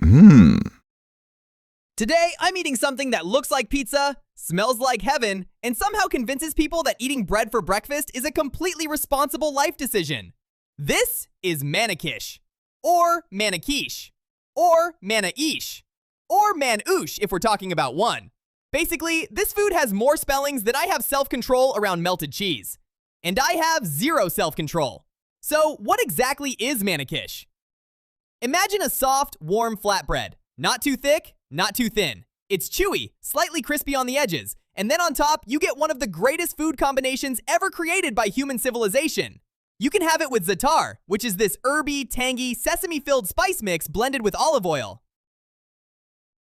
Mmm. Today, I'm eating something that looks like pizza, smells like heaven, and somehow convinces people that eating bread for breakfast is a completely responsible life decision. This is Manakish, or Manakeesh, or Manakeesh, or Manoosh if we're talking about one. Basically, this food has more spellings than I have self-control around melted cheese. And I have zero self-control. So what exactly is Manakish? Imagine a soft, warm flatbread. Not too thick, not too thin. It's chewy, slightly crispy on the edges, and then on top, you get one of the greatest food combinations ever created by human civilization. You can have it with Za'atar, which is this herby, tangy, sesame-filled spice mix blended with olive oil.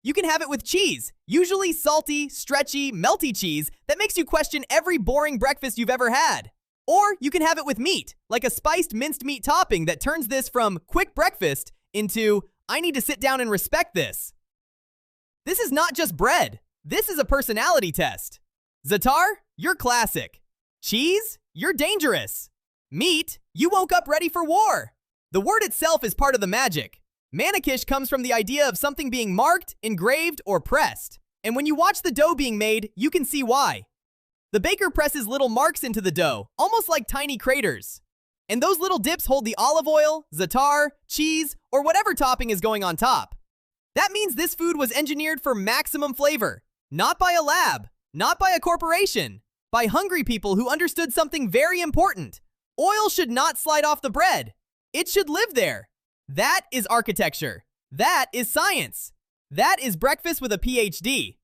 You can have it with cheese, usually salty, stretchy, melty cheese that makes you question every boring breakfast you've ever had. Or you can have it with meat, like a spiced minced meat topping that turns this from quick breakfast into, I need to sit down and respect this. This is not just bread. This is a personality test. Za'atar, you're classic. Cheese, you're dangerous. Meat, you woke up ready for war. The word itself is part of the magic. Manakish comes from the idea of something being marked, engraved, or pressed. And when you watch the dough being made, you can see why. The baker presses little marks into the dough, almost like tiny craters. And those little dips hold the olive oil, Za'atar, cheese, or whatever topping is going on top. That means this food was engineered for maximum flavor. Not by a lab, not by a corporation, by hungry people who understood something very important. Oil should not slide off the bread. It should live there. That is architecture. That is science. That is breakfast with a PhD.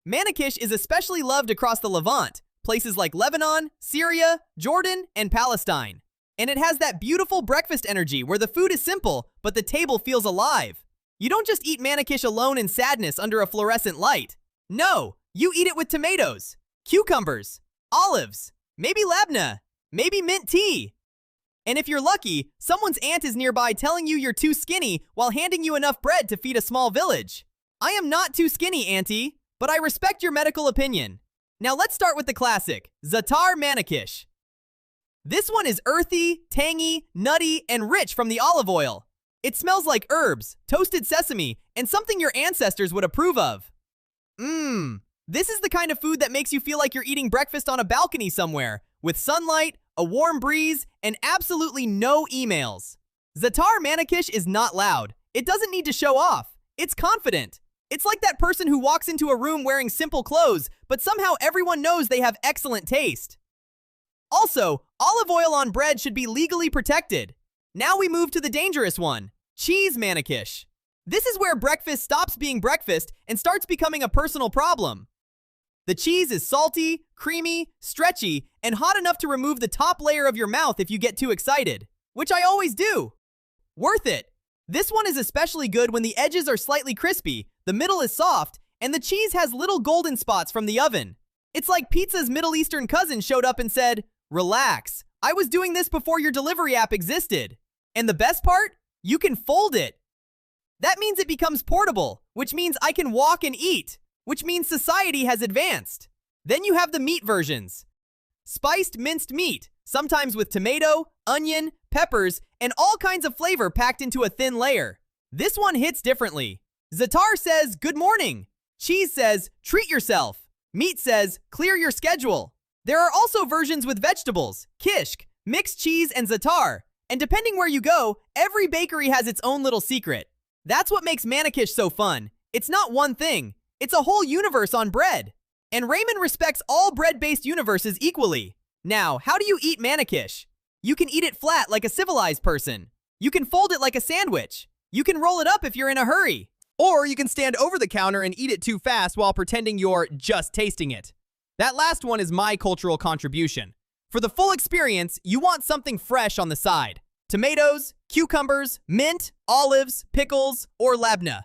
Manakish is especially loved across the Levant, places like Lebanon, Syria, Jordan, and Palestine. And it has that beautiful breakfast energy where the food is simple, but the table feels alive. You don't just eat Manakish alone in sadness under a fluorescent light. No, you eat it with tomatoes, cucumbers, olives, maybe labneh, maybe mint tea. And if you're lucky, someone's aunt is nearby telling you you're too skinny while handing you enough bread to feed a small village. I am not too skinny, auntie, but I respect your medical opinion. Now let's start with the classic, Za'atar Manakish. This one is earthy, tangy, nutty, and rich from the olive oil. It smells like herbs, toasted sesame, and something your ancestors would approve of. This is the kind of food that makes you feel like you're eating breakfast on a balcony somewhere, with sunlight, a warm breeze, and absolutely no emails. Za'atar Manakish is not loud. It doesn't need to show off. It's confident. It's like that person who walks into a room wearing simple clothes, but somehow everyone knows they have excellent taste. Also, olive oil on bread should be legally protected. Now we move to the dangerous one, cheese Manakish. This is where breakfast stops being breakfast and starts becoming a personal problem. The cheese is salty, creamy, stretchy, and hot enough to remove the top layer of your mouth if you get too excited, which I always do. Worth it. This one is especially good when the edges are slightly crispy, the middle is soft, and the cheese has little golden spots from the oven. It's like pizza's Middle Eastern cousin showed up and said, "Relax, I was doing this before your delivery app existed." And the best part? You can fold it. That means it becomes portable, which means I can walk and eat, which means society has advanced. Then you have the meat versions. Spiced minced meat, sometimes with tomato, onion, peppers, and all kinds of flavor packed into a thin layer. This one hits differently. Za'atar says, "Good morning." Cheese says, "Treat yourself." Meat says, "Clear your schedule." There are also versions with vegetables, kishk, mixed cheese, and Za'atar. And depending where you go, every bakery has its own little secret. That's what makes Manakish so fun. It's not one thing. It's a whole universe on bread. And Raymond respects all bread-based universes equally. Now, how do you eat Manakish? You can eat it flat like a civilized person. You can fold it like a sandwich. You can roll it up if you're in a hurry. Or you can stand over the counter and eat it too fast while pretending you're just tasting it. That last one is my cultural contribution. For the full experience, you want something fresh on the side. Tomatoes, cucumbers, mint, olives, pickles, or labneh.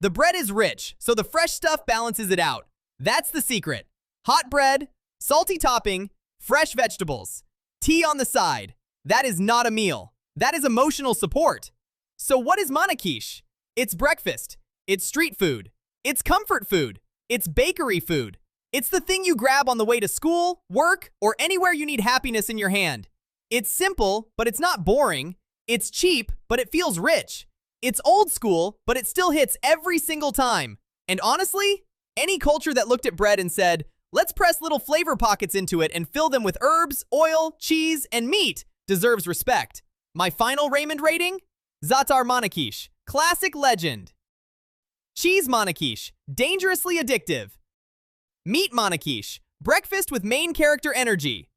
The bread is rich, so the fresh stuff balances it out. That's the secret. Hot bread, salty topping, fresh vegetables, tea on the side. That is not a meal. That is emotional support. So what is Manakish? It's breakfast. It's street food. It's comfort food. It's bakery food. It's the thing you grab on the way to school, work, or anywhere you need happiness in your hand. It's simple, but it's not boring. It's cheap, but it feels rich. It's old school, but it still hits every single time. And honestly, any culture that looked at bread and said, let's press little flavor pockets into it and fill them with herbs, oil, cheese, and meat deserves respect. My final Raymond rating? Za'atar Manakish, classic legend. Cheese Manakish, dangerously addictive. Meat Manakish, breakfast with main character energy.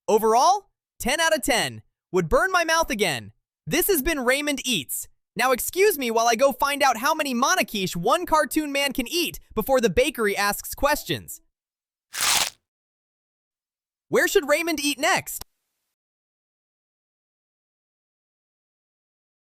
Overall, 10 out of 10. Would burn my mouth again. This has been Raymond Eats. Now excuse me while I go find out how many Manakeesh one cartoon man can eat before the bakery asks questions. Where should Raymond eat next?